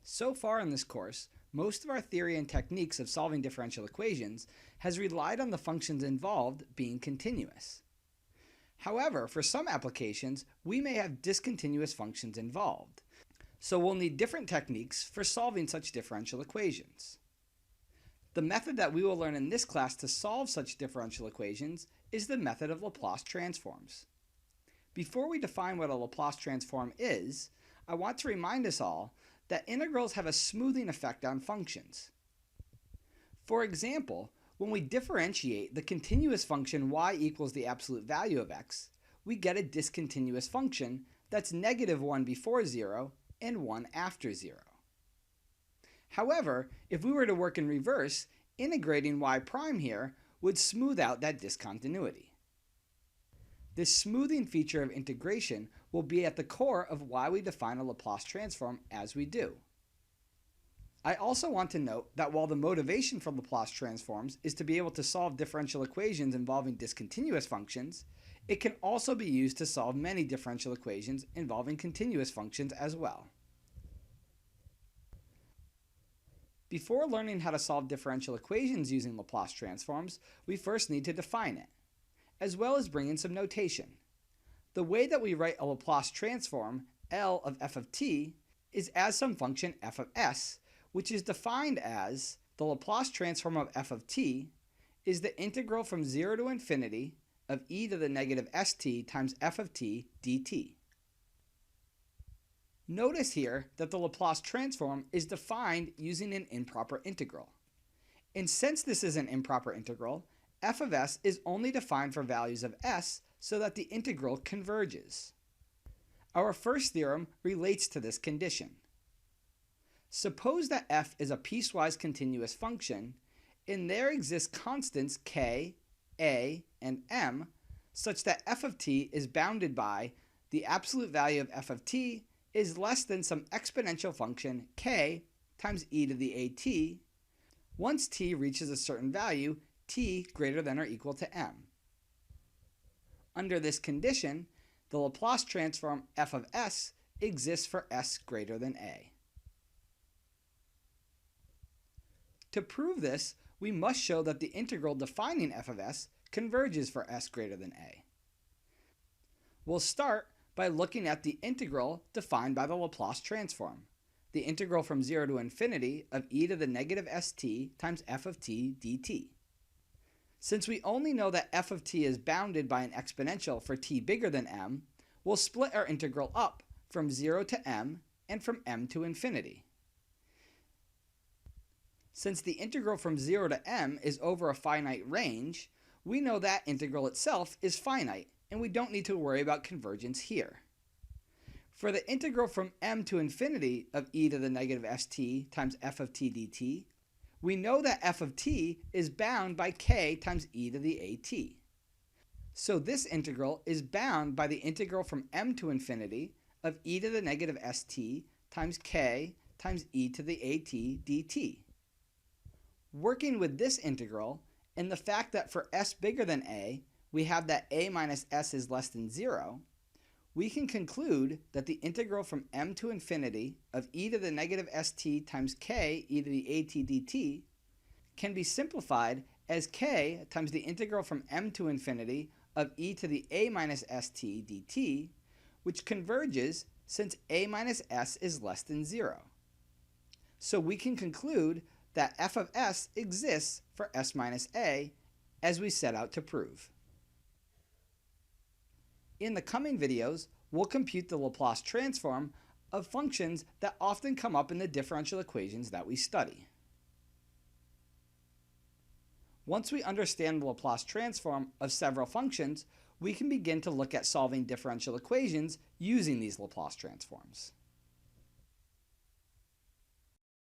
So far in this course, most of our theory and techniques of solving differential equations has relied on the functions involved being continuous. However, for some applications, we may have discontinuous functions involved, so we'll need different techniques for solving such differential equations. The method that we will learn in this class to solve such differential equations is the method of Laplace transforms. Before we define what a Laplace transform is, I want to remind us all that integrals have a smoothing effect on functions. For example, when we differentiate the continuous function y equals the absolute value of x, we get a discontinuous function that's -1 before 0 and 1 after 0. However, if we were to work in reverse, integrating y prime here would smooth out that discontinuity. This smoothing feature of integration will be at the core of why we define a Laplace transform as we do. I also want to note that while the motivation for Laplace transforms is to be able to solve differential equations involving discontinuous functions, it can also be used to solve many differential equations involving continuous functions as well. Before learning how to solve differential equations using Laplace transforms, we first need to define it, as well as bring in some notation. The way that we write a Laplace transform, L of f of t, is as some function f of s, which is defined as the Laplace transform of f of t is the integral from 0 to infinity of e to the negative st times f of t dt. Notice here that the Laplace transform is defined using an improper integral. And since this is an improper integral, f of s is only defined for values of s so that the integral converges. Our first theorem relates to this condition. Suppose that f is a piecewise continuous function, and there exist constants k, a, and m such that f of t is bounded by the absolute value of f of t is less than some exponential function k times e to the at once t reaches a certain value t greater than or equal to m. Under this condition, the Laplace transform f of s exists for s greater than a. To prove this, we must show that the integral defining f of s converges for s greater than a. We'll start by looking at the integral defined by the Laplace transform, the integral from 0 to infinity of e to the negative st times f of t dt. Since we only know that f of t is bounded by an exponential for t bigger than m, we'll split our integral up from 0 to m and from m to infinity. Since the integral from 0 to m is over a finite range, we know that integral itself is finite, and we don't need to worry about convergence here. For the integral from m to infinity of e to the negative st times f of t dt, we know that f of t is bound by k times e to the at. So this integral is bound by the integral from m to infinity of e to the negative st times k times e to the at dt. Working with this integral, and the fact that for s bigger than a, we have that a minus s is less than 0, we can conclude that the integral from m to infinity of e to the negative st times k e to the at dt can be simplified as k times the integral from m to infinity of e to the a minus st dt, which converges since a minus s is less than 0. So we can conclude that f of s exists for s minus a, as we set out to prove. In the coming videos, we'll compute the Laplace transform of functions that often come up in the differential equations that we study. Once we understand the Laplace transform of several functions, we can begin to look at solving differential equations using these Laplace transforms.